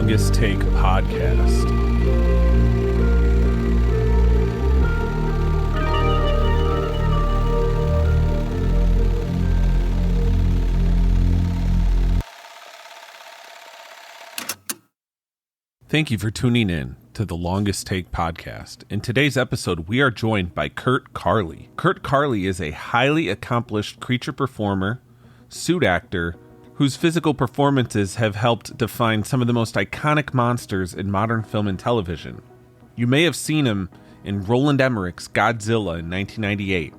Longest Take podcast. Thank you for tuning in to the Longest Take podcast. In today's episode, we are joined by Kurt Carley. Kurt Carley is a highly accomplished creature performer, suit actor, whose physical performances have helped define some of the most iconic monsters in modern film and television. You may have seen him in Roland Emmerich's Godzilla in 1998,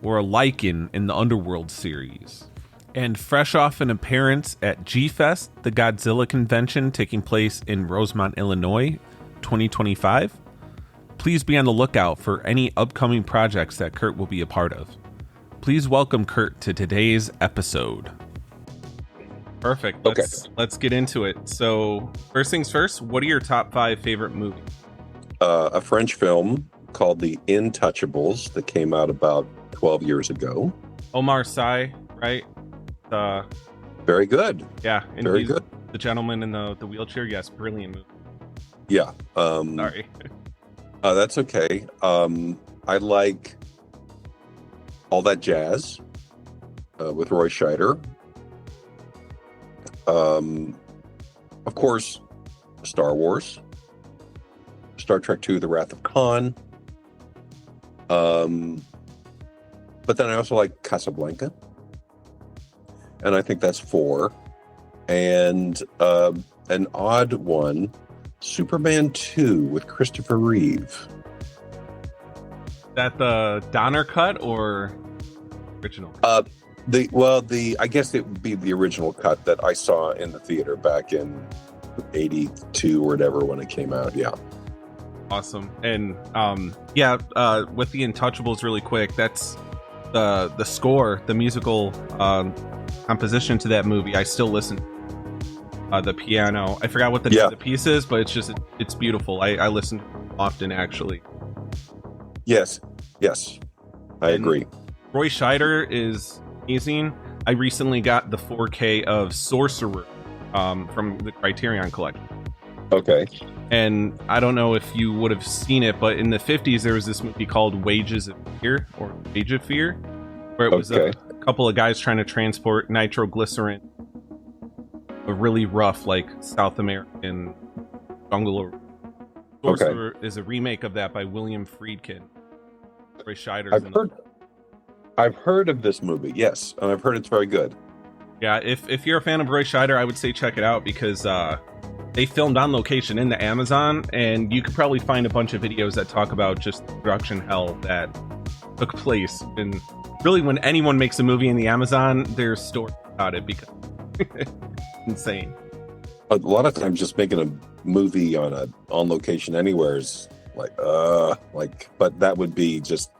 or a Lycan in the Underworld series. And fresh off an appearance at G-Fest, the Godzilla convention taking place in Rosemont, Illinois, 2025, please be on the lookout for any upcoming projects that Kurt will be a part of. Please welcome Kurt to today's episode. Perfect. Let's get into it. So, first things first, what are your top 5 favorite movies? A French film called The Intouchables that came out about 12 years ago. Omar Sy, right? Very good. Yeah, and very good. The gentleman in the wheelchair. Yes, brilliant movie. Yeah. Sorry. That's okay. I like All That Jazz with Roy Scheider. Of course, Star Wars, Star Trek II: The Wrath of Khan. But then I also like Casablanca. And I think that's 4. And an odd one, Superman 2 with Christopher Reeve. Is that the Donner cut or original? I guess it would be the original cut that I saw in the theater back in 82 or whatever when it came out. Yeah. Awesome. And with The Intouchables, really quick, that's the score, the musical composition to that movie. I still listen the piano. I forgot what the name of the piece is, but it's beautiful. I listen often, actually. Yes I agree. Roy Scheider is amazing. I recently got the 4K of Sorcerer from the Criterion Collection. Okay. And I don't know if you would have seen it, but in the 50s there was this movie called Wages of Fear, or Wage of Fear, where it was a couple of guys trying to transport nitroglycerin, a really rough, like, South American jungle. Sorcerer is a remake of that by William Friedkin. Roy Scheider's I've heard of this movie, yes, and I've heard it's very good. Yeah, if you're a fan of Roy Scheider, I would say check it out, because they filmed on location in the Amazon, and you could probably find a bunch of videos that talk about just the production hell that took place. And really, when anyone makes a movie in the Amazon, there's stories about it, because it's insane. A lot of times, just making a movie on location anywhere is but that would be just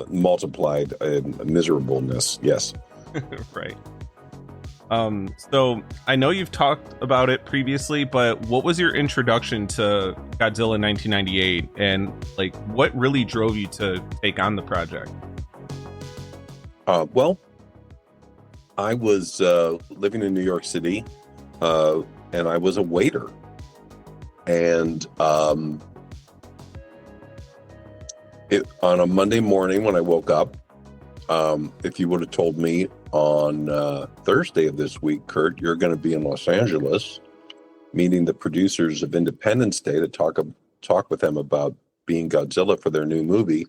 multiplied in miserableness. Yes. Right. So I know you've talked about it previously, but what was your introduction to Godzilla 1998, and like what really drove you to take on the project? Well, I was living in New York City, and I was a waiter, and on a Monday morning when I woke up, if you would have told me on Thursday of this week, Kurt, you're going to be in Los Angeles meeting the producers of Independence Day to talk with them about being Godzilla for their new movie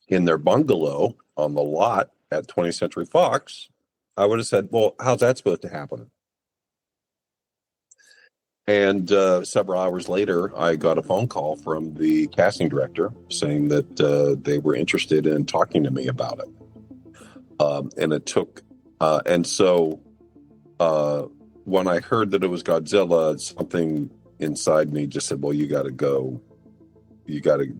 in their bungalow on the lot at 20th Century Fox, I would have said, well, how's that supposed to happen? And several hours later, I got a phone call from the casting director saying that they were interested in talking to me about it. And it took, so when I heard that it was Godzilla, something inside me just said, well, you got to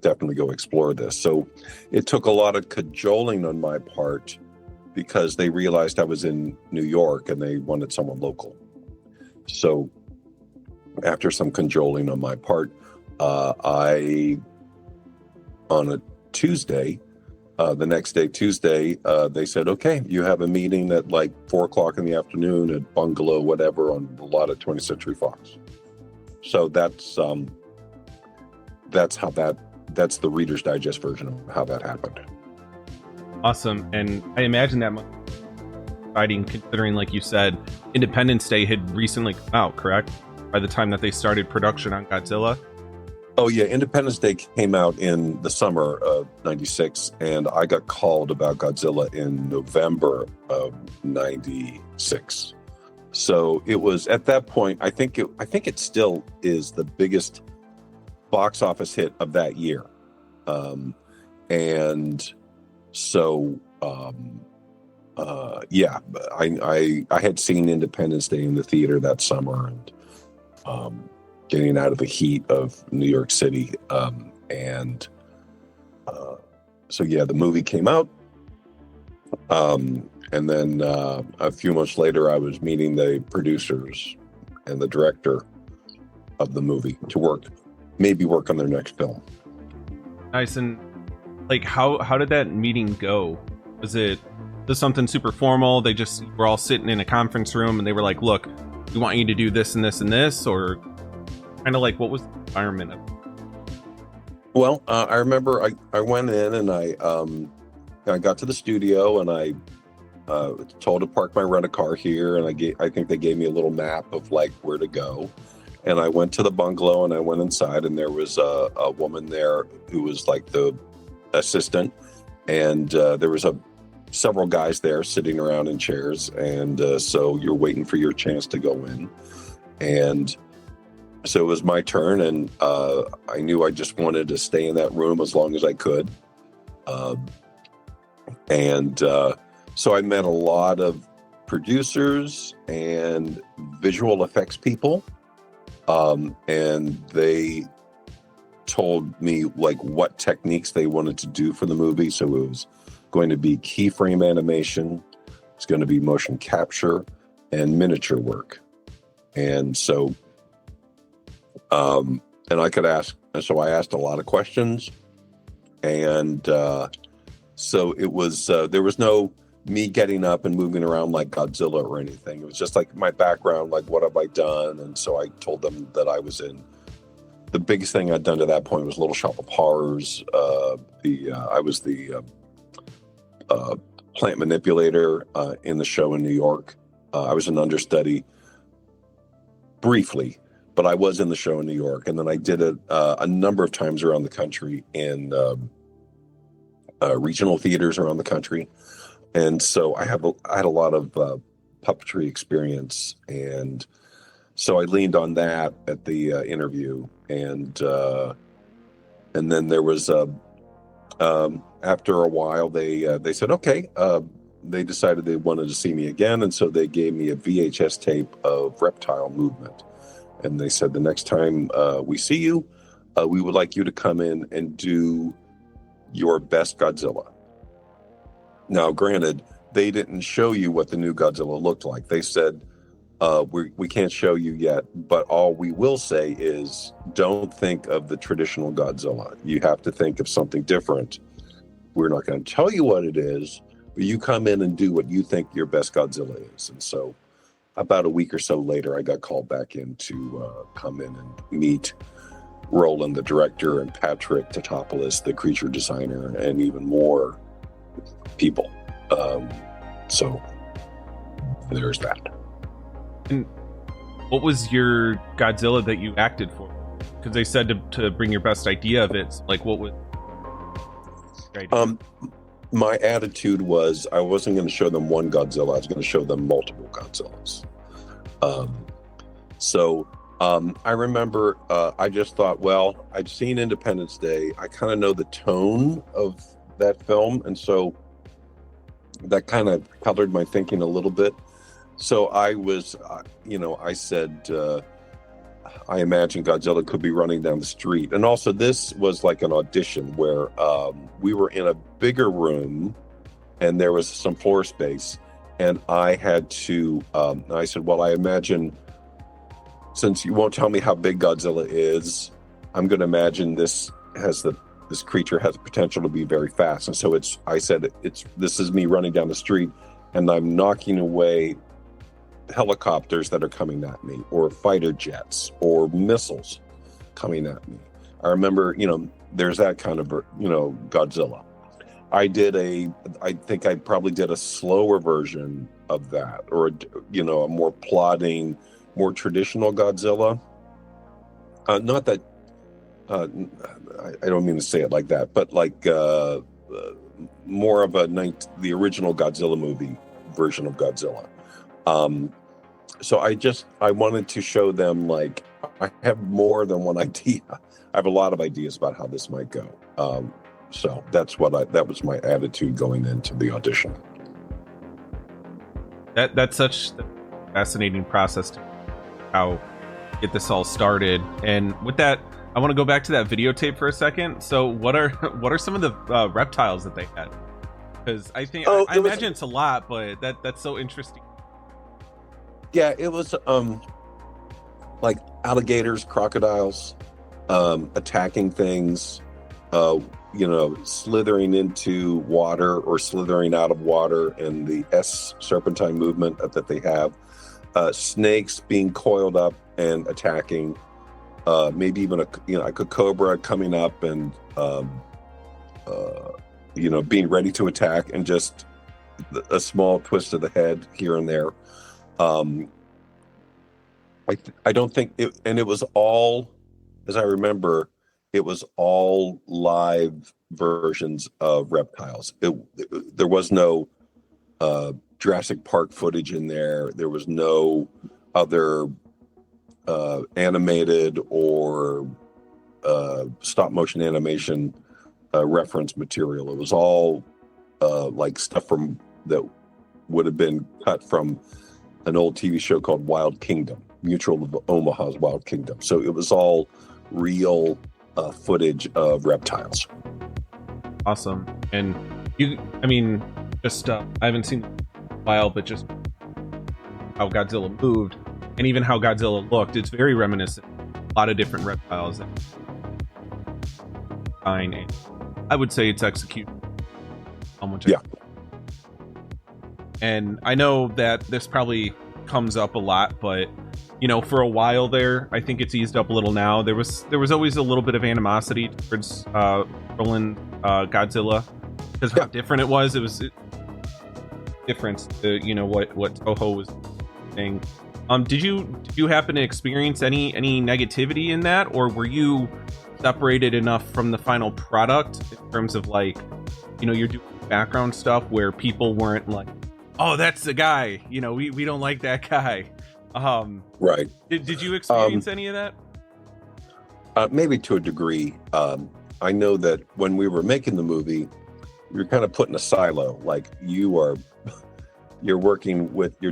definitely go explore this. So it took a lot of cajoling on my part, because they realized I was in New York and they wanted someone local. So after some cajoling on my part, I, on a Tuesday, The next day, Tuesday, they said, okay, you have a meeting at like 4:00 in the afternoon at Bungalow, whatever, on the lot of 20th Century Fox. So that's the Reader's Digest version of how that happened. Awesome. And I imagine that must be exciting, considering, like you said, Independence Day had recently come out, correct? By the time that they started production on Godzilla? Oh, yeah. Independence Day came out in the summer of 96, and I got called about Godzilla in November of 96. So it was at that point, I think it still is the biggest box office hit of that year. And so, yeah, I had seen Independence Day in the theater that summer, and getting out of the heat of New York City. So yeah, the movie came out. And then a few months later, I was meeting the producers and the director of the movie to maybe work on their next film. Nice. And like, how did that meeting go? Was it just something super formal? They just were all sitting in a conference room and they were like, look, we want you to do this and this and this, or kind of like, what was the environment of it? Well, I remember I went in and I got to the studio and I told to park my rent-a-car here, and I think they gave me a little map of like where to go. And I went to the bungalow and I went inside, and there was a woman there who was like the assistant, and there was several guys there sitting around in chairs, and so you're waiting for your chance to go in. And so it was my turn, and I knew I just wanted to stay in that room as long as I could. So I met a lot of producers and visual effects people, and they told me like what techniques they wanted to do for the movie. So it was going to be keyframe animation, it's going to be motion capture, and miniature work. And so and I could ask, and so I asked a lot of questions, and so it was there was no me getting up and moving around like Godzilla or anything. It was just like my background, like what have I done? And so I told them that I was in, the biggest thing I'd done to that point was Little Shop of Horrors. I was the plant manipulator in the show in New York. I was an understudy briefly, but I was in the show in New York. And then I did it a number of times around the country in regional theaters around the country. And so I had a lot of puppetry experience, and so I leaned on that at the interview, and then there was after a while they said okay, they decided they wanted to see me again, and so they gave me a VHS tape of Reptile Movement, and they said the next time we see you, we would like you to come in and do your best Godzilla. Now, granted, they didn't show you what the new Godzilla looked like. They said, we can't show you yet, but all we will say is don't think of the traditional Godzilla. You have to think of something different. We're not going to tell you what it is, but you come in and do what you think your best Godzilla is. And so about a week or so later, I got called back in to come in and meet Roland, the director, and Patrick Tatopoulos, the creature designer, and even more people. So there's that. And what was your Godzilla that you acted for? Because they said to bring your best idea of it. Like, what was your idea? My attitude was I wasn't going to show them one Godzilla. I was going to show them multiple Godzillas. I remember I just thought, well, I'd seen Independence Day. I kind of know the tone of that film, and so that kind of colored my thinking a little bit. So I was, I said, I imagine Godzilla could be running down the street. And also this was like an audition where we were in a bigger room and there was some floor space. And I had to, I said, well, I imagine, since you won't tell me how big Godzilla is, I'm going to imagine this has the this creature has the potential to be very fast. And so I said, this is me running down the street and I'm knocking away helicopters that are coming at me, or fighter jets, or missiles coming at me. I remember, there's that kind of, Godzilla. I think I probably did a slower version of that, or, a more plodding, more traditional Godzilla. Not that, I don't mean to say it like that, but like more of the original Godzilla movie version of Godzilla. So I wanted to show them, like, I have more than one idea. I have a lot of ideas about how this might go. So that was my attitude going into the audition. That's such a fascinating process to how get this all started. And with that, I want to go back to that videotape for a second. So what are some of the reptiles that they had? Because I think I imagine it's a lot, but that's so interesting. Yeah, it was like alligators, crocodiles, attacking things, slithering into water or slithering out of water, and the S serpentine movement that they have. Snakes being coiled up and attacking. Maybe even a cobra coming up and being ready to attack, and just a small twist of the head here and there. I don't think it, and it was all, as I remember, it was all live versions of reptiles. There was no Jurassic Park footage in there. There was no other animated or stop motion animation reference material. It was all like stuff that would have been cut from an old TV show called Wild Kingdom, Mutual of Omaha's Wild Kingdom. So it was all real footage of reptiles. Awesome. And I haven't seen it in a while, but just how Godzilla moved and even how Godzilla looked, it's very reminiscent. A lot of different reptiles. And I would say it's executed. Yeah. And I know that this probably comes up a lot, but for a while there, I think it's eased up a little now. There was always a little bit of animosity towards Roland Godzilla because how different it was. It was different to what Toho was saying. Did you happen to experience any negativity in that, or were you separated enough from the final product in terms of you're doing background stuff where people weren't like, oh, that's the guy, we don't like that guy. Right. Did you experience any of that? Maybe to a degree. I know that when we were making the movie, we were kind of put in a silo. Like you're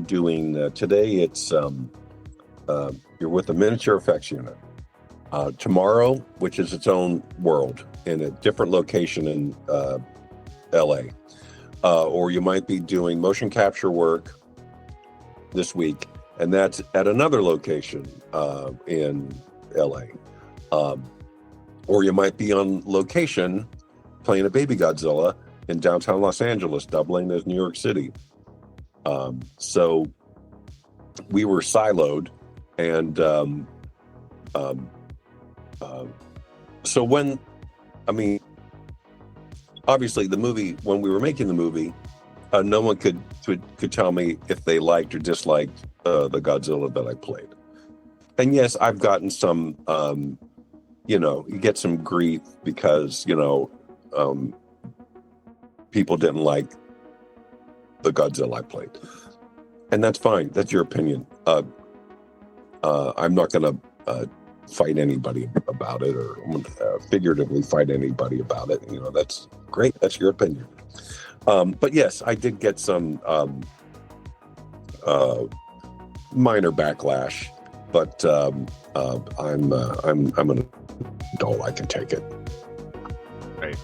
doing today. It's you're with a miniature effects unit. Tomorrow, which is its own world in a different location in LA, or you might be doing motion capture work this week, and that's at another location in LA. Or you might be on location playing a baby Godzilla in downtown Los Angeles, doubling as New York City. So we were siloed, and so obviously the movie, when we were making the movie, no one could tell me if they liked or disliked the Godzilla that I played. And yes, I've gotten some, you get some grief because, people didn't like the Godzilla I played. And that's fine. That's your opinion. I'm not going to fight anybody about it, or figuratively fight anybody about it. That's great. That's your opinion. But yes, I did get some minor backlash, but I'm an adult. I can take it. Right.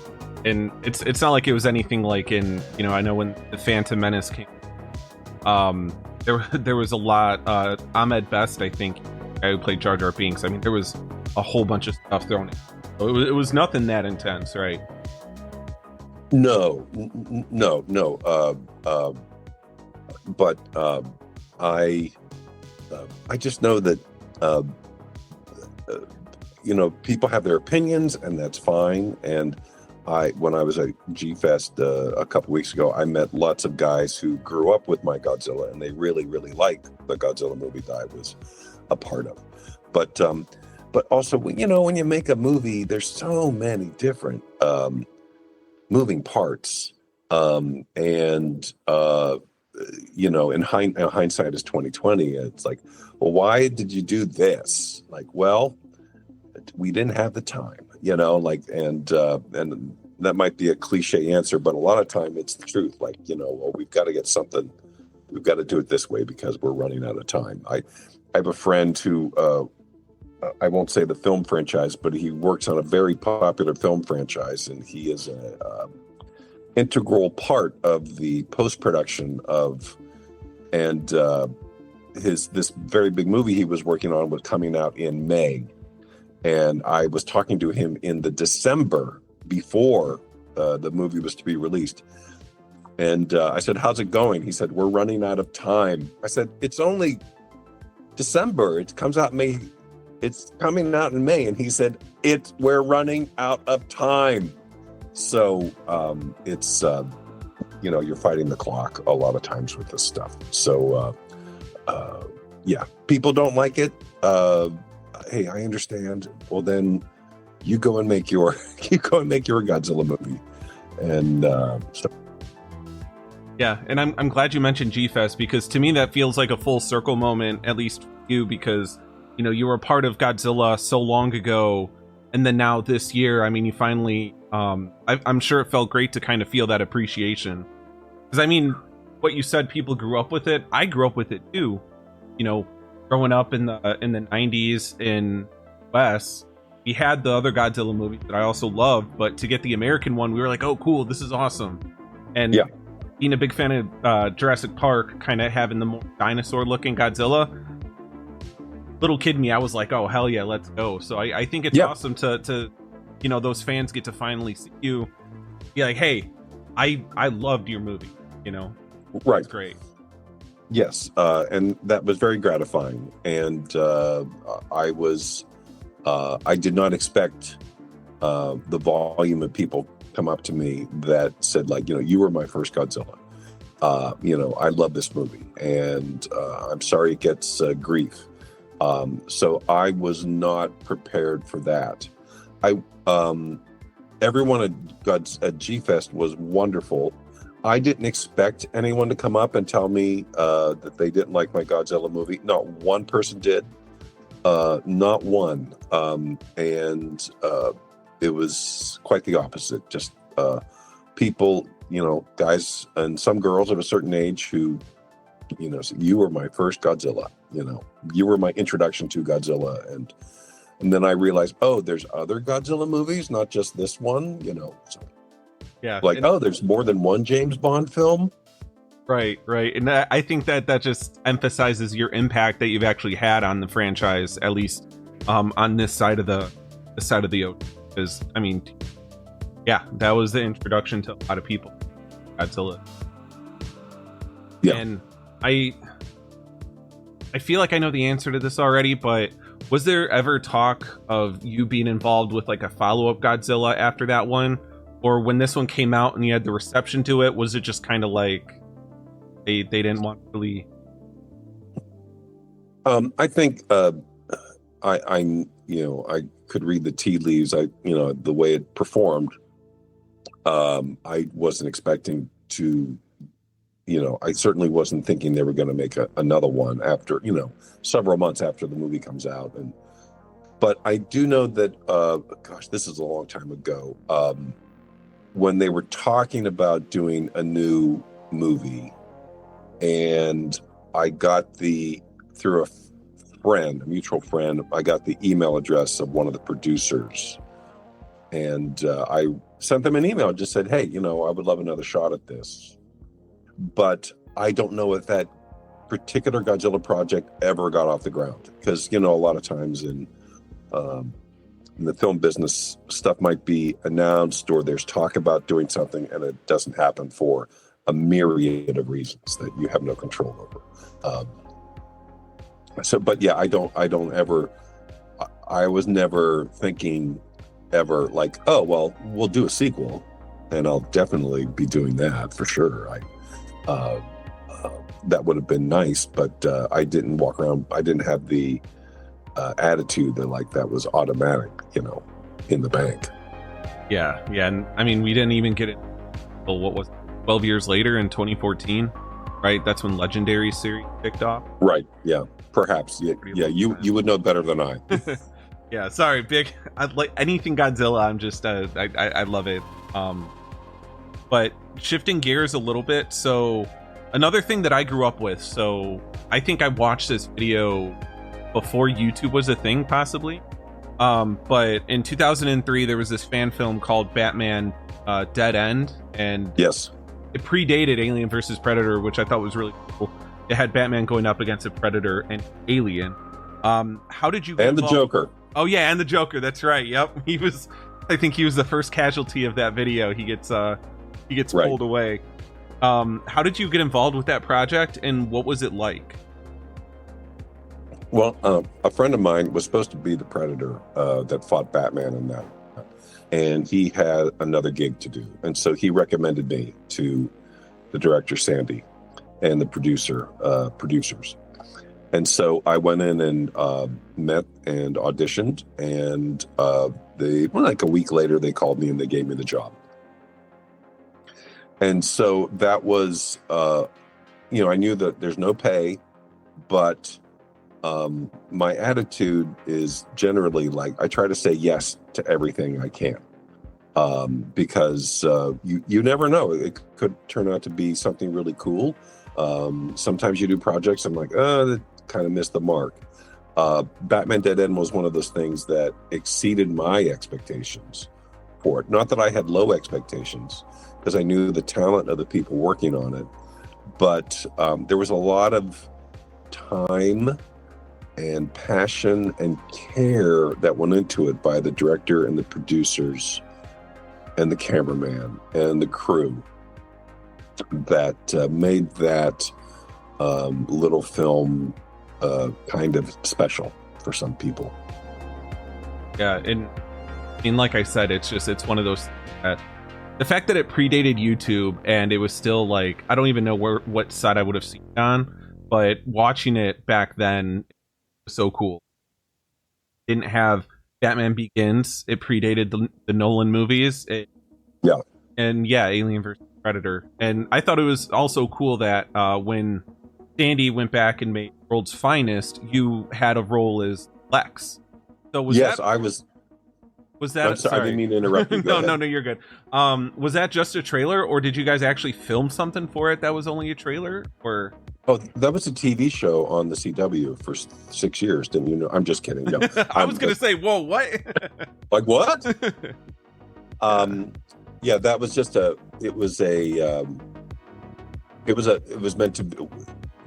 And it's not like it was anything like in, I know when the Phantom Menace came, there was a lot. Ahmed Best, I think, guy who played Jar Jar Binks. I mean, there was a whole bunch of stuff thrown in. So it was nothing that intense, right? No. But I just know that people have their opinions, and that's fine. And when I was at G-Fest a couple weeks ago, I met lots of guys who grew up with my Godzilla, and they really, really like the Godzilla movie that I was a part of. But also, when you make a movie, there's so many different moving parts, and in hindsight is 2020. It's like, well, why did you do this? Like, well, we didn't have the time, and that might be a cliche answer, but a lot of time it's the truth. Like, well, we've got to get something, we've got to do it this way because we're running out of time. I have a friend who, I won't say the film franchise, but he works on a very popular film franchise, and he is an integral part of the post-production of, and this very big movie he was working on was coming out in May. And I was talking to him in the December before the movie was to be released. And I said, how's it going? He said, we're running out of time. I said, it's only December. It comes out May. It's coming out in May. And he said, we're running out of time. So it's, you're fighting the clock a lot of times with this stuff. So, yeah, people don't like it. Hey, I understand. Well, then you go and make your Godzilla movie. And yeah, and I'm glad you mentioned G-Fest, because to me that feels like a full circle moment, at least for you, because you were a part of Godzilla so long ago, and then now this year, I mean, you finally I'm sure it felt great to kind of feel that appreciation, because I mean, what you said, people grew up with it. I grew up with it too, growing up in the 90s in West. We had the other Godzilla movies that I also loved, but to get the American one, we were like, oh cool, this is awesome. And yeah, being a big fan of Jurassic Park, kind of having the more dinosaur looking Godzilla, little kid me, I was like, oh hell yeah, let's go. So I think it's awesome to those fans get to finally see you be like, hey, I loved your movie, right. It's great. Yes, and that was very gratifying. And I did not expect the volume of people come up to me that said, like, you were my first Godzilla. I love this movie, and I'm sorry it gets grief. So I was not prepared for that. Everyone at G-Fest was wonderful. I didn't expect anyone to come up and tell me that they didn't like my Godzilla movie. Not one person did. Not one. And it was quite the opposite. Just people, guys and some girls of a certain age who, said, you were my first Godzilla. You were my introduction to Godzilla. And then I realized, oh, there's other Godzilla movies, not just this one, so. Yeah. Like, there's more than one James Bond film. Right. And I think that just emphasizes your impact that you've actually had on the franchise, at least on this side of the ocean. Because I mean, yeah, that was the introduction to a lot of people. Godzilla. Yeah. And I feel like I know the answer to this already, but was there ever talk of you being involved with like a follow-up Godzilla after that one? Or when this one came out and you had the reception to it, was it just kind of like they didn't want to really? I think I could read the tea leaves. The way it performed, I wasn't expecting to. I certainly wasn't thinking they were going to make another one after several months after the movie comes out. But I do know that this is a long time ago. When they were talking about doing a new movie, and I got through a mutual friend, I got the email address of one of the producers, and I sent them an email, just said, hey, I would love another shot at this. But I don't know if that particular Godzilla project ever got off the ground, because a lot of times in the film business, stuff might be announced or there's talk about doing something and it doesn't happen for a myriad of reasons that you have no control over. But yeah, I was never thinking ever like, oh, well, we'll do a sequel, and I'll definitely be doing that for sure. That would have been nice, but I didn't walk around. I didn't have the attitude that was automatic, in the bank. Yeah, and I mean, we didn't even get it. Well, what was 12 years later in 2014, right? That's when Legendary series kicked off. Right. Yeah. Perhaps. Yeah. You would know better than I. Yeah. Sorry, big. I like anything Godzilla. I'm just I love it. But shifting gears a little bit. So another thing that I grew up with. So I think I watched this video before YouTube was a thing, possibly. But in 2003, there was this fan film called Batman Dead End, and yes, it predated Alien versus Predator, which I thought was really cool. It had Batman going up against a Predator and Alien. How did you get involved? The Joker? Oh yeah, and the Joker. That's right. Yep, I think he was the first casualty of that video. He gets pulled away. How did you get involved with that project, and what was it like? Well, a friend of mine was supposed to be the Predator that fought Batman in that, and he had another gig to do, and so he recommended me to the director Sandy and the producers. And so I went in and met and auditioned, and like a week later they called me and they gave me the job. And so that was, I knew that there's no pay, but my attitude is generally like I try to say yes to everything I can, because you never know, it could turn out to be something really cool. Sometimes you do projects, I'm like, that kind of missed the mark. Batman Dead End was one of those things that exceeded my expectations for it. Not that I had low expectations, because I knew the talent of the people working on it, but there was a lot of time and passion and care that went into it by the director and the producers and the cameraman and the crew that made that little film kind of special for some people. Yeah, and like I said, it's one of those that the fact that it predated YouTube and it was still like, I don't even know what side I would have seen it on, but watching it back then was so cool. Didn't have Batman Begins. It predated the Nolan movies. Alien vs. Predator. And I thought it was also cool that when Sandy went back and made World's Finest, you had a role as Lex. So was that I'm sorry, I didn't mean to interrupt you. No, you're good. Was that just a trailer, or did you guys actually film something for it that was only a trailer? Or that was a TV show on the CW for 6 years, didn't you know? I'm just kidding. No, I was gonna say, whoa, what? Like what? Yeah, that was just it was meant to be,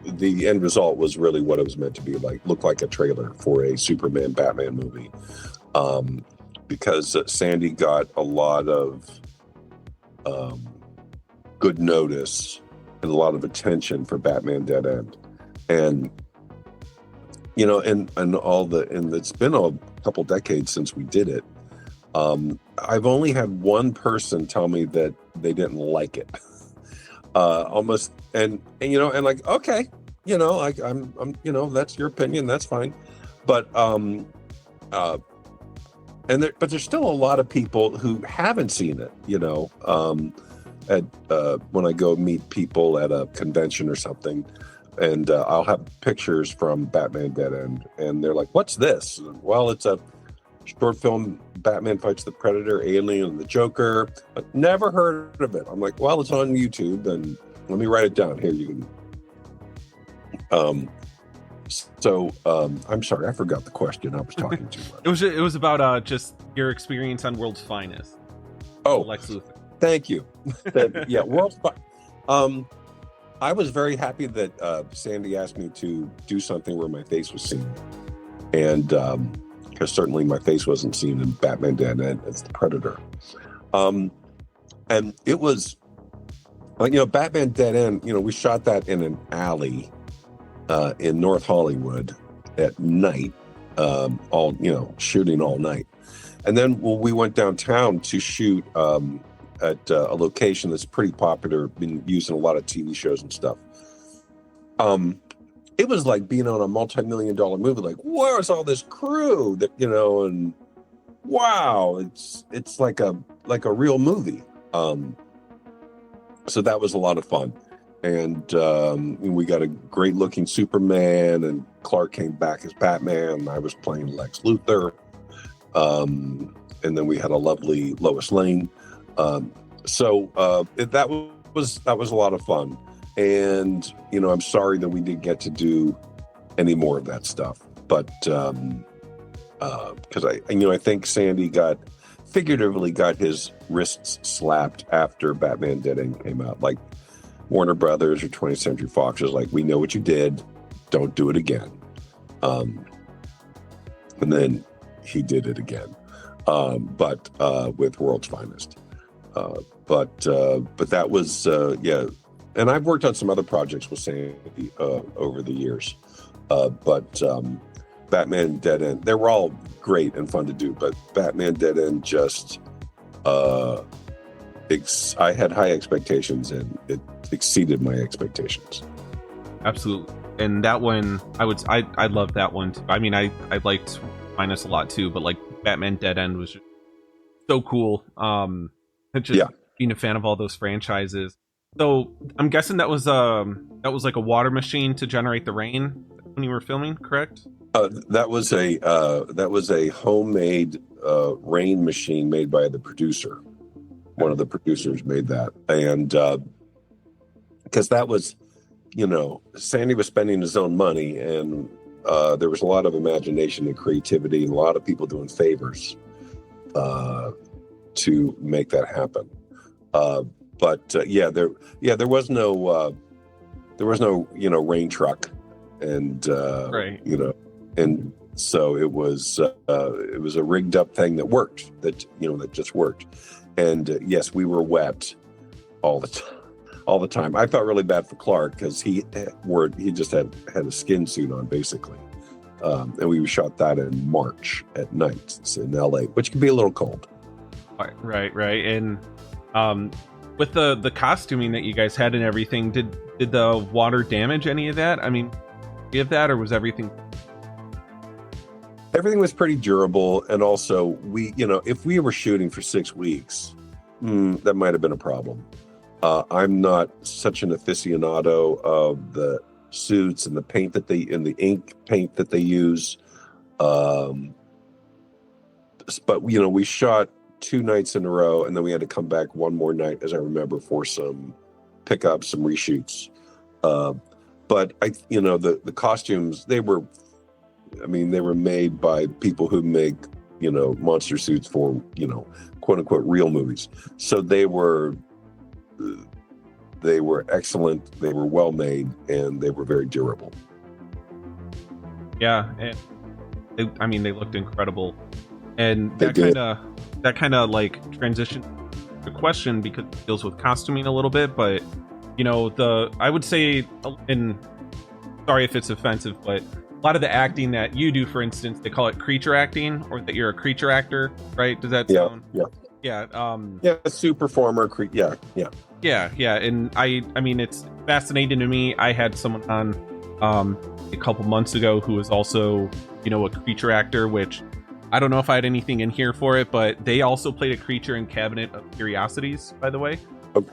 the end result was really what it was meant to be like, look like a trailer for a Superman Batman movie. Because Sandy got a lot of good notice and a lot of attention for Batman Dead End, and and it's been a couple decades since we did it. I've only had one person tell me that they didn't like it, almost, and like, okay, like I'm that's your opinion, that's fine, but but there's still a lot of people who haven't seen it, when I go meet people at a convention or something, and I'll have pictures from Batman Dead End, and they're like, what's this? Well, it's a short film, Batman fights the Predator, Alien, and the Joker. I've never heard of it. I'm like, well, it's on YouTube, and let me write it down. Here, you can... I'm sorry, I forgot the question. I was talking too much. It was about just your experience on World's Finest. Oh, Lex Luthor. Thank you. Yeah, World's I was very happy that Sandy asked me to do something where my face was seen. And because certainly my face wasn't seen in Batman Dead End as the Predator. And it was like, Batman Dead End, we shot that in an alley in North Hollywood at night, shooting all night. And then we went downtown to shoot at a location that's pretty popular, been used in a lot of TV shows and stuff. It was like being on a multi-million-dollar movie. Like, where's all this crew that and wow, it's like a real movie. So that was a lot of fun, and we got a great-looking Superman, and Clark came back as Batman. I was playing Lex Luthor, and then we had a lovely Lois Lane. So that was a lot of fun. And, I'm sorry that we didn't get to do any more of that stuff. But because I think Sandy figuratively got his wrists slapped after Batman Dead End came out. Like Warner Brothers or 20th Century Fox was like, we know what you did. Don't do it again. And then he did it again. But with World's Finest. But that was, yeah. And I've worked on some other projects with Sandy over the years. But Batman Dead End, they were all great and fun to do. But Batman Dead End just, I had high expectations and it exceeded my expectations. Absolutely. And that one, I loved that one too. I mean, I liked Minus a lot too, but like Batman Dead End was just so cool. Being a fan of all those franchises. So I'm guessing that was like a water machine to generate the rain when you were filming, correct? That was a homemade rain machine made by the producer. One of the producers made that, and because that was, Sandy was spending his own money, and there was a lot of imagination and creativity, and a lot of people doing favors to make that happen. But there was no rain truck, and right. And so it was a rigged up thing that worked, that just worked. And yes, we were wet all the time. I felt really bad for Clark because he just had a skin suit on basically, and we shot that in March at night. It's in LA, which can be a little cold. Right. And with the costuming that you guys had and everything, did the water damage any of that? I mean, give that, or was everything? Everything was pretty durable, and also we, if we were shooting for 6 weeks, that might have been a problem. I'm not such an aficionado of the suits and the paint the ink paint that they use. But we shot 2 nights in a row, and then we had to come back one more night, as I remember, for some pickups, some reshoots. But the costumes, they were made by people who make, monster suits for, quote unquote real movies. So they were excellent. They were well made, and they were very durable. Yeah. And they looked incredible. And that kind of like transition the question, because it deals with costuming a little bit, but I would say, and sorry if it's offensive, but a lot of the acting that you do, for instance, they call it creature acting, or that you're a creature actor, right? Does that sound? Yeah. Suit performer. Yeah. And I mean, it's fascinating to me. I had someone on a couple months ago who was also, a creature actor, which I don't know if I had anything in here for it, but they also played a creature in Cabinet of Curiosities, by the way.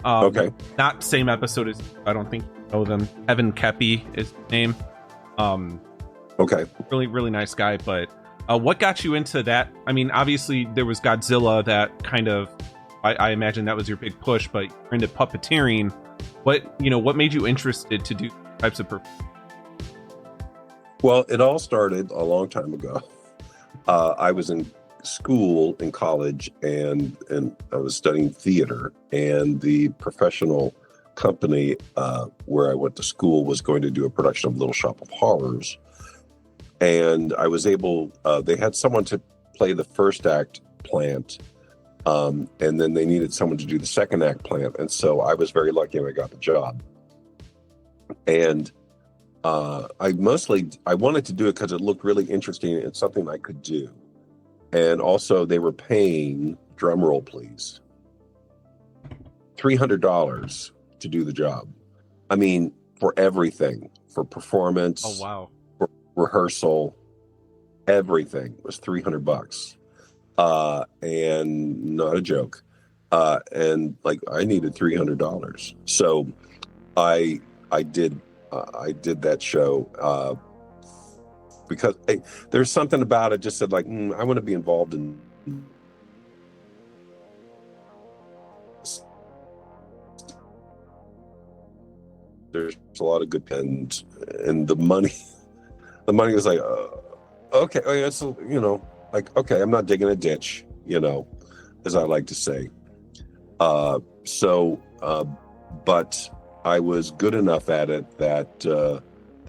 Okay. Not same episode as, I don't think you know them. Evan Kepi is his name. Okay. Really, really nice guy. But what got you into that? I mean, obviously there was Godzilla that kind of, I imagine that was your big push, but you're into puppeteering. What made you interested to do types of performances? Well, it all started a long time ago. I was in college, and I was studying theater, and the professional company where I went to school was going to do a production of Little Shop of Horrors. And I was able, they had someone to play the first act Plant, and then they needed someone to do the second act Plant. And so I was very lucky and I got the job. And I wanted to do it because it looked really interesting and something I could do. And also they were paying, drum roll please, $300 to do the job. I mean, for everything, for performance. Oh, wow. For rehearsal, everything was $300. And not a joke. And like I needed $300. So I did that show, because there's something about it just said like, I want to be involved in there's a lot of good pens, and the money was like, okay, it's, like, okay, I'm not digging a ditch, as I like to say. But I was good enough at it that the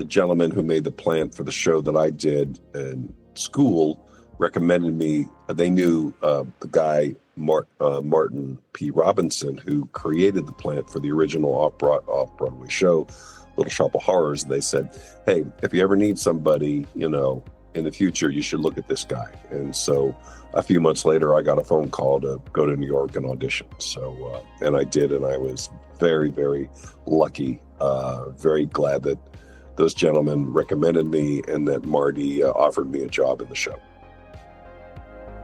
gentleman who made the plant for the show that I did in school recommended me. They knew the guy, Martin P. Robinson, who created the plant for the original off-Broadway show, Little Shop of Horrors. They said, hey, if you ever need somebody, in the future, you should look at this guy. And so a few months later, I got a phone call to go to New York and audition. So, and I did, and I was very, very lucky, very glad that those gentlemen recommended me and that Marty offered me a job in the show.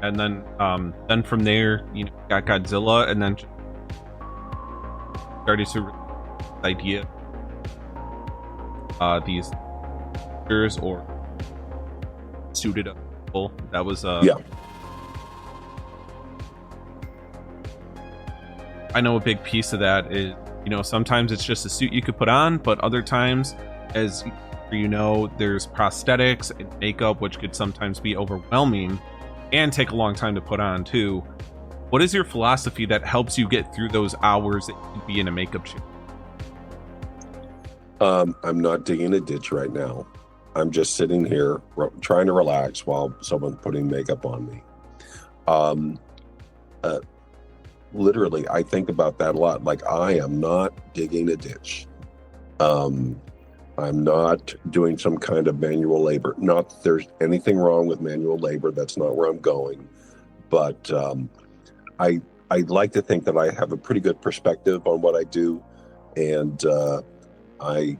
And then from there, you got Godzilla, and then started to idea these actors or suited up people. That was yeah. I know a big piece of that is, sometimes it's just a suit you could put on, but other times, as there's prosthetics and makeup, which could sometimes be overwhelming and take a long time to put on too. What is your philosophy that helps you get through those hours that you could be in a makeup chair? I'm not digging a ditch right now. I'm just sitting here trying to relax while someone's putting makeup on me. Literally, I think about that a lot. Like, I am not digging a ditch. I'm not doing some kind of manual labor. Not that there's anything wrong with manual labor. That's not where I'm going. But I like to think that I have a pretty good perspective on what I do. And I'm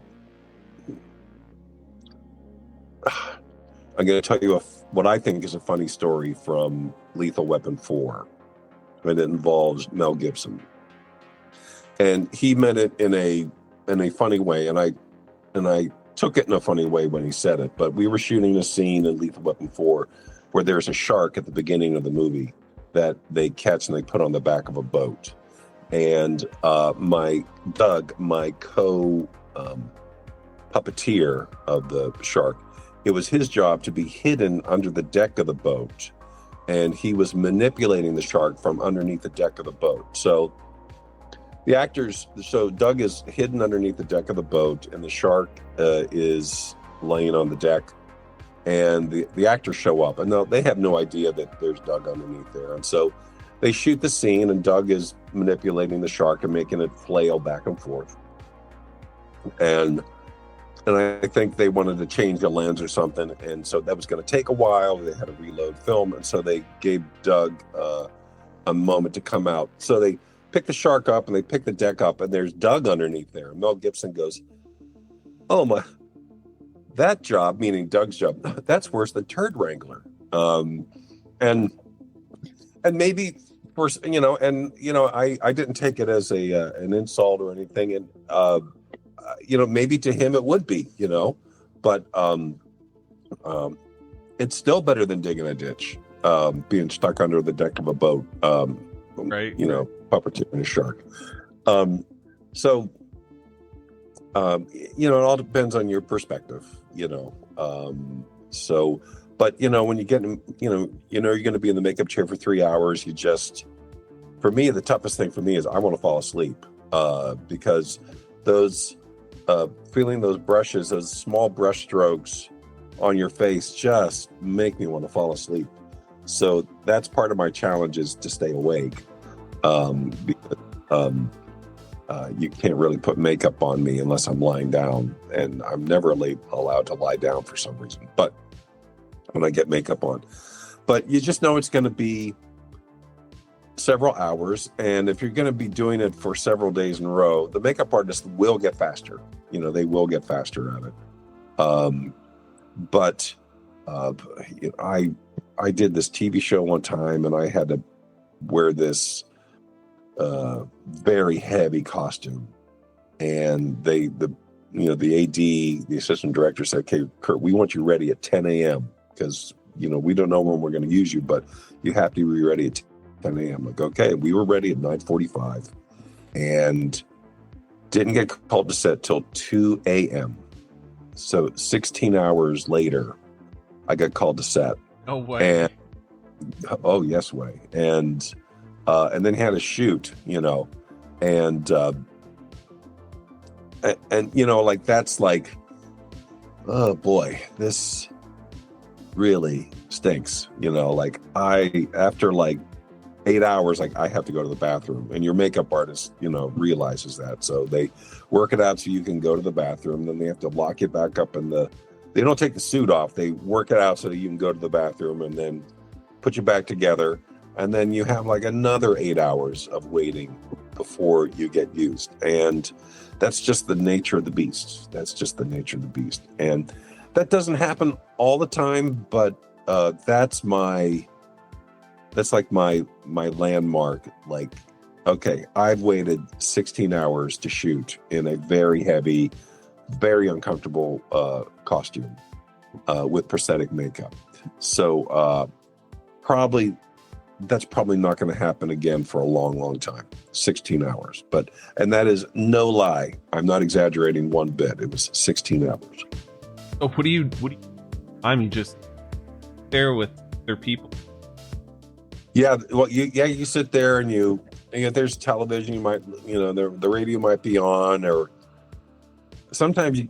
going to tell you what I think is a funny story from Lethal Weapon 4. And it involves Mel Gibson. And he meant it in a funny way. And I took it in a funny way when he said it, but we were shooting a scene in Lethal Weapon 4 where there's a shark at the beginning of the movie that they catch and they put on the back of a boat. And my puppeteer of the shark, it was his job to be hidden under the deck of the boat. And he was manipulating the shark from underneath the deck of the boat. So Doug is hidden underneath the deck of the boat, and the shark is laying on the deck, and the actors show up, and they have no idea that there's Doug underneath there. And so they shoot the scene, and Doug is manipulating the shark and making it flail back and forth. And I think they wanted to change the lens or something, and so that was going to take a while. They had to reload film, and so they gave Doug a moment to come out. So they pick the shark up and they pick the deck up, and there's Doug underneath there. And Mel Gibson goes, "Oh my, that job," meaning Doug's job, "that's worse than turd wrangler." And maybe for I didn't take it as an insult or anything, and maybe to him it would be, but it's still better than digging a ditch, being stuck under the deck of a boat, right? Puppeteering a shark. It all depends on your perspective, but when you get in, you're going to be in the makeup chair for 3 hours. For me, the toughest thing for me is I want to fall asleep. because those feeling those brushes, those small brush strokes on your face just make me want to fall asleep. So that's part of my challenge, is to stay awake. Because you can't really put makeup on me unless I'm lying down, and I'm never allowed to lie down for some reason. But when I get makeup on, but you just know it's going to be several hours, and if you're going to be doing it for several days in a row, the makeup artist will get faster. They will get faster at it. But I did this TV show one time, and I had to wear this very heavy costume, and the AD, the assistant director, said, "Okay, Kurt, we want you ready at 10 a.m. because we don't know when we're going to use you, but you have to be ready at 10 a.m." Like, okay, we were ready at 9:45, and didn't get called to set till 2 a.m. So 16 hours later, I got called to set. No way. And oh yes way. And then had a shoot, and like, that's like, oh boy, this really stinks. Like, after like 8 hours, like, I have to go to the bathroom, and your makeup artist, realizes that. So they work it out so you can go to the bathroom. Then they have to lock you back up they don't take the suit off. They work it out so that you can go to the bathroom and then put you back together. And then you have like another 8 hours of waiting before you get used. And that's just the nature of the beast. And that doesn't happen all the time, but that's like my landmark. Like, okay, I've waited 16 hours to shoot in a very heavy, very uncomfortable costume with prosthetic makeup. So that's probably not going to happen again for a long, long time. 16 hours. And that is no lie. I'm not exaggerating one bit. It was 16 hours. So what do you just there with their people? Yeah, well, you sit there, and there's television. You might, the radio might be on, or sometimes,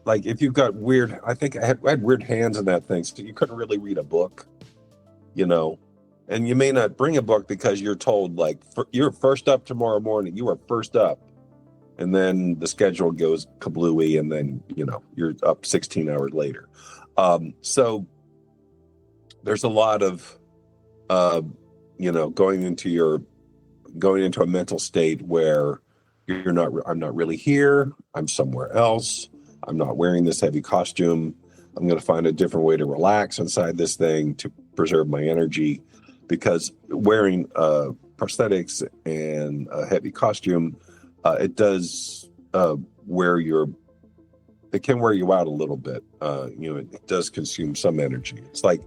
like, if you've got weird, I think I had weird hands in that thing, so you couldn't really read a book, and you may not bring a book because you're told, like, you're first up tomorrow morning. You are first up, and then the schedule goes kablooey, and then you're up 16 hours later. So there's a lot of going into a mental state where I'm not really here. I'm somewhere else. I'm not wearing this heavy costume. I'm going to find a different way to relax inside this thing to preserve my energy, because wearing prosthetics and a heavy costume, it does it can wear you out a little bit. It does consume some energy. It's like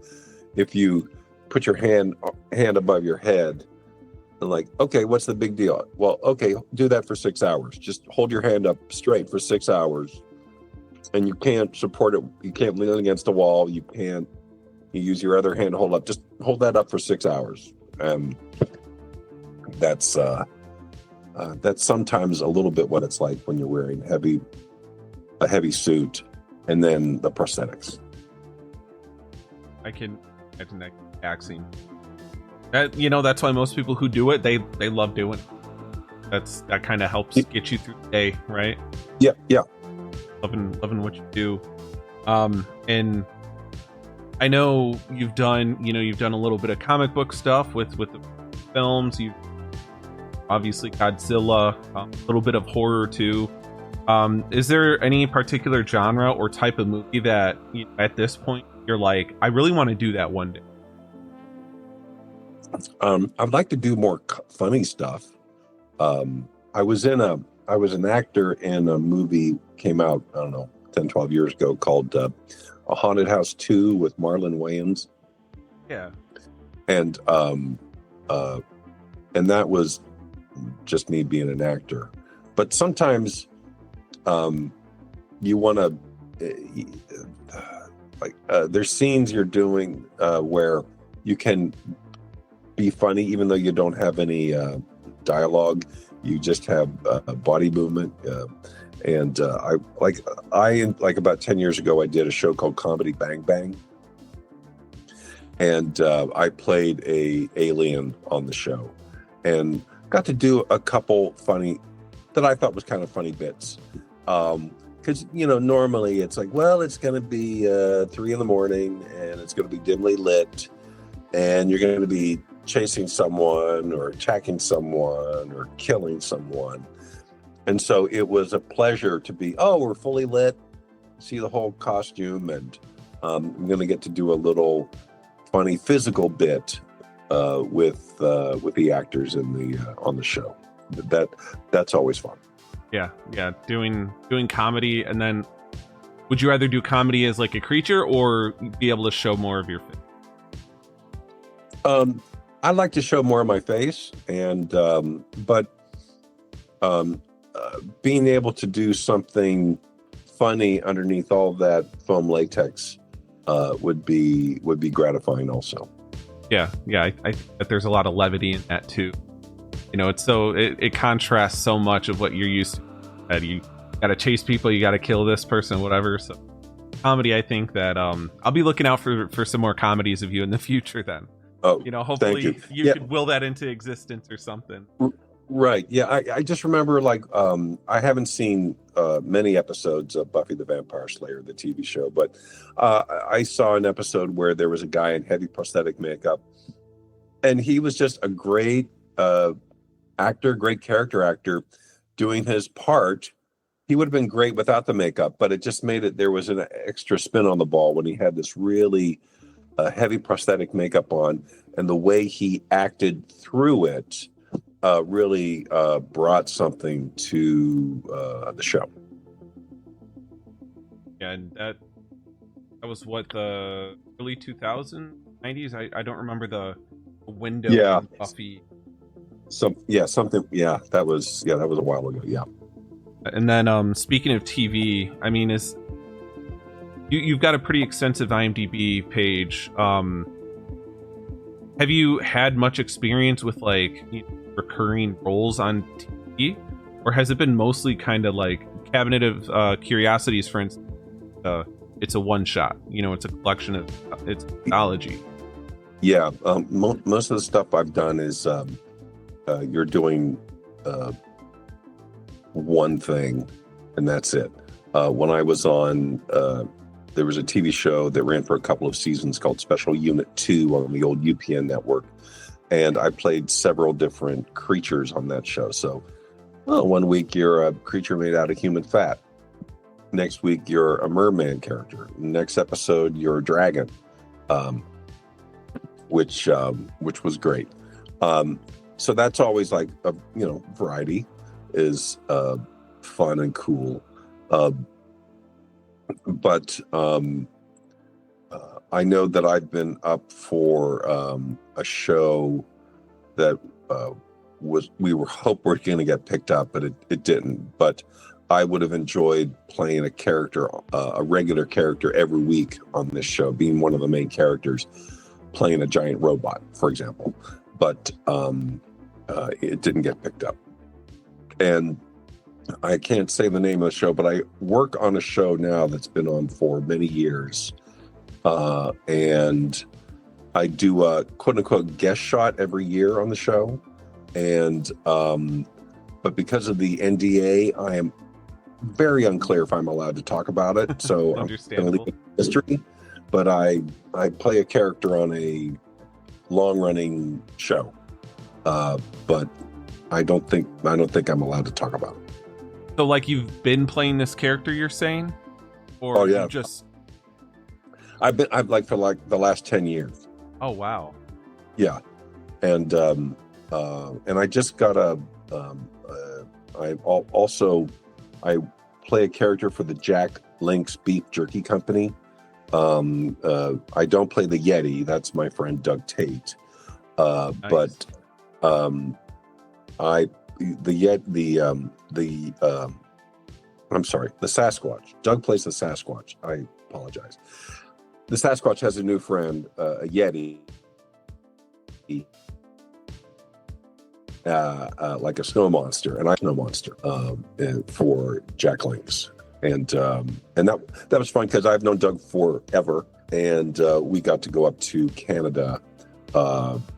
if you put your hand above your head and, like, okay, what's the big deal? Well, okay, do that for 6 hours. Just hold your hand up straight for 6 hours, and you can't support it. You can't lean against the wall. You use your other hand to hold up. Just hold that up for 6 hours. That's sometimes a little bit what it's like when you're wearing a heavy suit and then the prosthetics. I can imagine that taxing. That's why most people who do it, they love doing it. That kind of helps get you through the day, right? Yeah. Loving what you do. And I know you've done a little bit of comic book stuff with the films. You obviously Godzilla, a little bit of horror too. Is there any particular genre or type of movie that at this point you're like, I really want to do that one day? I'd like to do more funny stuff. I was an actor in a movie, came out, I don't know, 10, 12 years ago, called A Haunted House 2 with Marlon Wayans. Yeah. And that was just me being an actor. But sometimes you want to, there's scenes you're doing where you can be funny even though you don't have any dialogue, You just have body movement. I about 10 years ago, I did a show called Comedy Bang Bang. And I played a alien on the show and got to do a couple funny, that I thought was kind of funny bits. Because, normally it's like, well, it's going to be 3 a.m. and it's going to be dimly lit and you're going to be chasing someone or attacking someone or killing someone. And so it was a pleasure to be, we're fully lit, see the whole costume, and I'm going to get to do a little funny physical bit with the actors in the on the show. That's always fun. Yeah, doing comedy. And then would you rather do comedy as like a creature or be able to show more of your face? I like to show more of my face, and but being able to do something funny underneath all that foam latex would be gratifying also. Yeah, I think that there's a lot of levity in that too. It's so it contrasts so much of what you're used to. That you got to chase people, you got to kill this person, whatever. So comedy, I think that I'll be looking out for some more comedies of you in the future. Then, hopefully you could will that into existence or something. Right. Yeah. I just remember I haven't seen many episodes of Buffy the Vampire Slayer, the TV show, but I saw an episode where there was a guy in heavy prosthetic makeup, and he was just a great actor, great character actor doing his part. He would have been great without the makeup, but it just made it, there was an extra spin on the ball when he had this really heavy prosthetic makeup on, and the way he acted through it really brought something to the show. Yeah, and that was what, the early 2000s, 90s? I don't remember the window. Yeah. In Buffy. That was a while ago. Yeah. And then speaking of TV, I mean, you've got a pretty extensive IMDb page. Have you had much experience with recurring roles on TV, or has it been mostly kind of like Cabinet of Curiosities, for instance? It's a one shot, it's a collection of it's anthology. Yeah, most of the stuff I've done is you're doing one thing and that's it. When I was on, there was a TV show that ran for a couple of seasons called Special Unit 2 on the old UPN network. And I played several different creatures on that show. So, one week you're a creature made out of human fat. Next week you're a merman character. Next episode you're a dragon, which was great. So that's always variety is fun and cool. But I know that I've been up for a show that we were going to get picked up, but it didn't. But I would have enjoyed playing a character, a regular character every week on this show, being one of the main characters, playing a giant robot, for example. But it didn't get picked up. And I can't say the name of the show, but I work on a show now that's been on for many years. And I do a quote unquote guest shot every year on the show. And, but because of the NDA, I am very unclear if I'm allowed to talk about it. So I'm going to leave it mystery, but I play a character on a long running show. But I don't think I'm allowed to talk about it. So you've been playing this character, you're saying? Or you just... I've for the last 10 years. Oh, wow. Yeah. And I just got I play a character for the Jack Link's Beef Jerky Company. I don't play the Yeti. That's my friend Doug Tate. Nice. But I'm sorry, the Sasquatch. Doug plays the Sasquatch. I apologize. The Sasquatch has a new friend, a Yeti. like a snow monster, an ice snow monster, for Jack Link's, and that was fun because I've known Doug forever, and we got to go up to Canada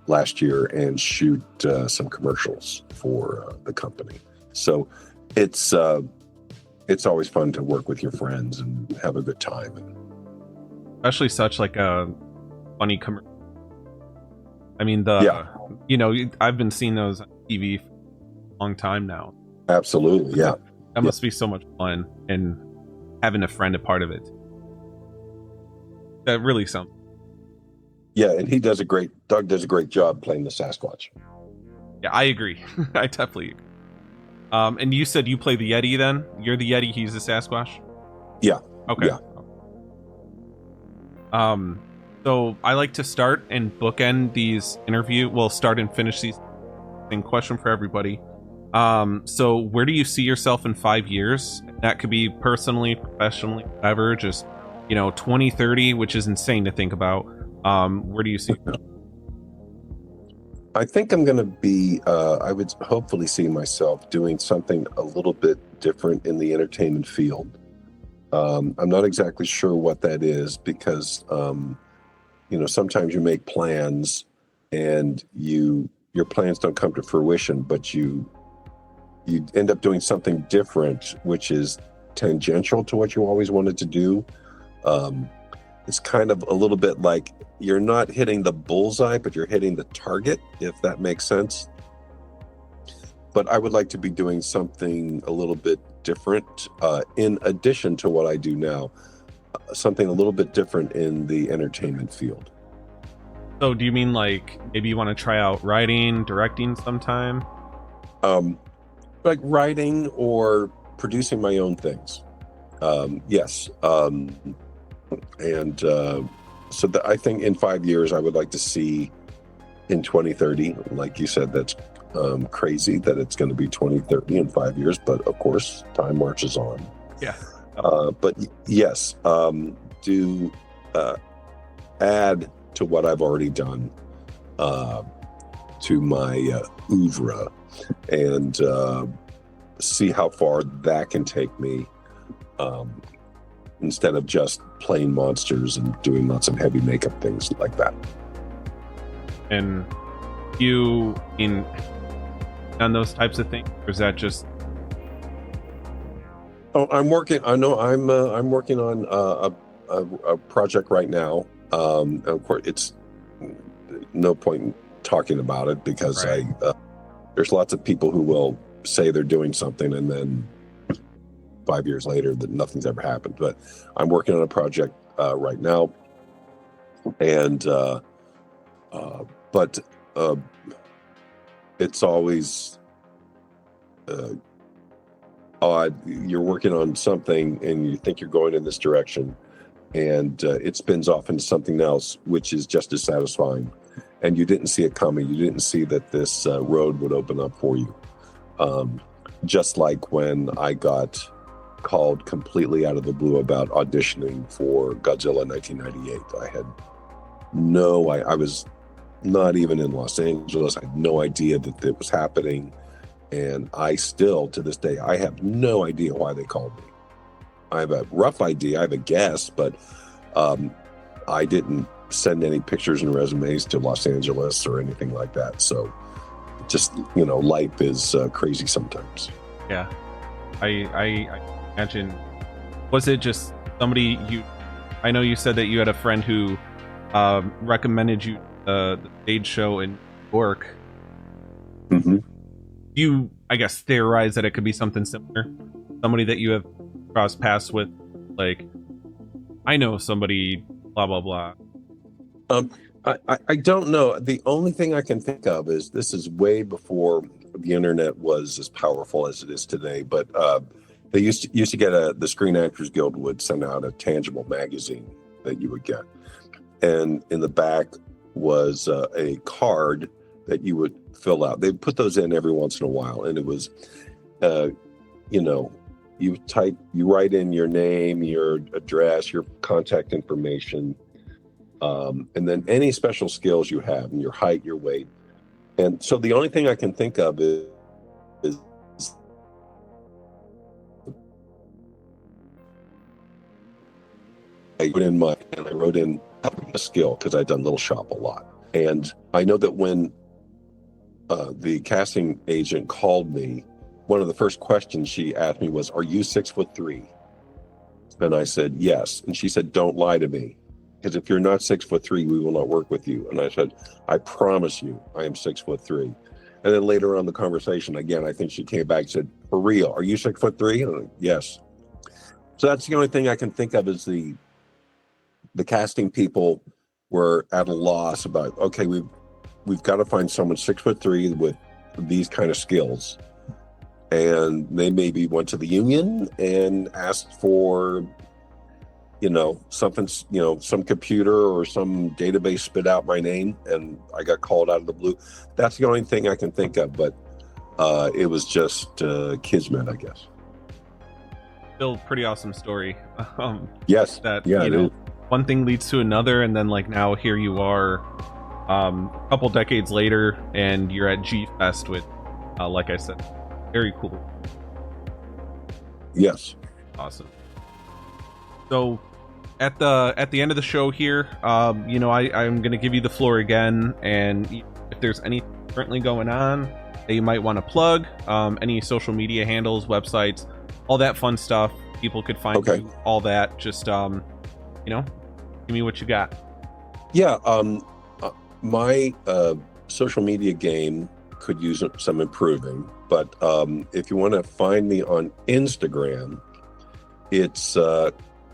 last year and shoot some commercials for the company. So it's always fun to work with your friends and have a good time, especially such like a funny commercial. I mean, I've been seeing those on TV for a long time now. Absolutely, yeah. That must be so much fun, and having a friend a part of it. That really sounds. Yeah, and Doug does a great job playing the Sasquatch. Yeah, I agree. I definitely agree. And you said you play the Yeti then? You're the Yeti, he's the Sasquatch? Yeah. Okay. Yeah. So I like to start and bookend these start and finish these. Same question for everybody. So where do you see yourself in 5 years? That could be personally, professionally, whatever, just, 2030, which is insane to think about. Where do you see yourself? I think I'm going to be, I would hopefully see myself doing something a little bit different in the entertainment field. I'm not exactly sure what that is because, sometimes you make plans and your plans don't come to fruition, but you end up doing something different, which is tangential to what you always wanted to do. It's kind of a little bit like you're not hitting the bullseye, but you're hitting the target, if that makes sense. But I would like to be doing something a little bit different, in addition to what I do now, something a little bit different in the entertainment field. So do you mean like maybe you want to try out writing, directing sometime? Like writing or producing my own things. Yes. So I think in 5 years, I would like to see in 2030, like you said, that's crazy that it's going to be 2030 in 5 years, but of course, time marches on. Yeah. But yes, do add to what I've already done to my oeuvre and see how far that can take me, instead of just playing monsters and doing lots of heavy makeup things like that. And you on those types of things, or is that just? Oh, I'm working on a project right now. Of course, it's no point in talking about it because right. There's lots of people who will say they're doing something and then 5 years later that nothing's ever happened. But I'm working on a project right now, and but it's always odd. You're working on something and you think you're going in this direction, and it spins off into something else, which is just as satisfying. And you didn't see it coming. You didn't see that this road would open up for you. Just like when I got called completely out of the blue about auditioning for Godzilla 1998. I was not even in Los Angeles. I had no idea that it was happening. And I still, to this day, I have no idea why they called me. I have a rough idea. I have a guess, but I didn't send any pictures and resumes to Los Angeles or anything like that. So just, life is crazy sometimes. Yeah. I imagine, was it just somebody I know you said that you had a friend who recommended you the stage show in New York. Mm-hmm. You, I guess, theorize that it could be something similar. Somebody that you have crossed paths with, like, I know somebody, blah, blah, blah. I don't know. The only thing I can think of is this is way before the internet was as powerful as it is today, but they used to get the Screen Actors Guild would send out a tangible magazine that you would get. And in the back was a card that you would fill out. They put those in every once in a while. And it was, you write in your name, your address, your contact information, and then any special skills you have, and your height, your weight. And so the only thing I can think of is I wrote in a skill because I'd done Little Shop a lot. And I know that when the casting agent called me, one of the first questions she asked me was, "Are you 6'3"?" And I said, "Yes." And she said, "Don't lie to me, because if you're not 6'3", we will not work with you." And I said, "I promise you, I am 6'3". And then later on in the conversation, again, I think she came back and said, "For real, are you 6'3"? And I'm like, "Yes." So that's the only thing I can think of is the casting people were at a loss about, okay, we've got to find someone 6'3" with these kind of skills. And they maybe went to the union and asked for, something, some computer or some database spit out my name, and I got called out of the blue. That's the only thing I can think of, but it was just kismet, I guess. Still pretty awesome story. Yes. That, yeah, one thing leads to another, and then like now here you are a couple decades later, and you're at G-Fest with, like I said, very cool. Yes. Awesome. So at the end of the show here, I'm going to give you the floor again, and if there's anything currently going on that you might want to plug, any social media handles, websites, all that fun stuff, people could find you, all that, just give me what you got. Yeah, my social media game could use some improving, but if you want to find me on Instagram, it's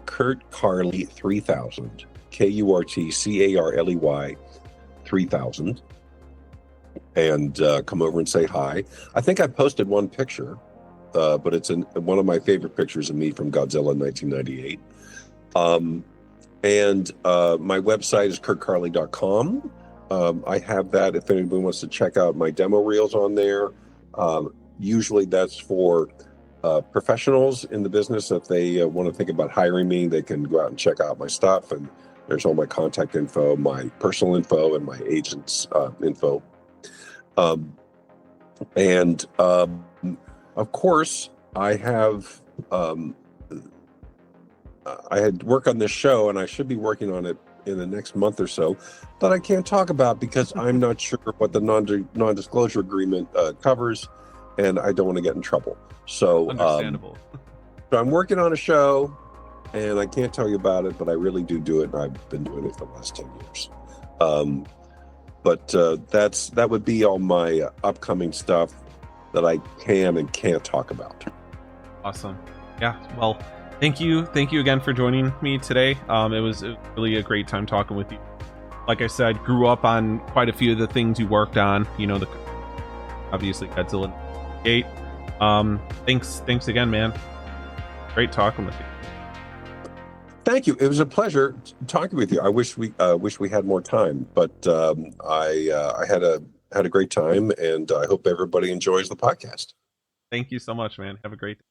Kurt Carley 3000, KURTCARLEY 3000, and come over and say hi. I think I posted one picture, but it's one of my favorite pictures of me from Godzilla in 1998. And my website is kurtcarley.com. I have that if anybody wants to check out my demo reels on there. Usually that's for professionals in the business. If they want to think about hiring me, they can go out and check out my stuff. And there's all my contact info, my personal info, and my agent's info. And of course, I have... I had work on this show, and I should be working on it in the next month or so, that I can't talk about because I'm not sure what the non-disclosure agreement covers, and I don't want to get in trouble. So, understandable. So I'm working on a show, and I can't tell you about it, but I really do it, and I've been doing it for the last 10 years. But that would be all my upcoming stuff that I can and can't talk about. Awesome. Yeah. Well, Thank you again for joining me today. It was really a great time talking with you. Like I said, grew up on quite a few of the things you worked on. Obviously Godzilla 8. Thanks again, man. Great talking with you. Thank you. It was a pleasure talking with you. I wish we had more time, but I had a great time, and I hope everybody enjoys the podcast. Thank you so much, man. Have a great day.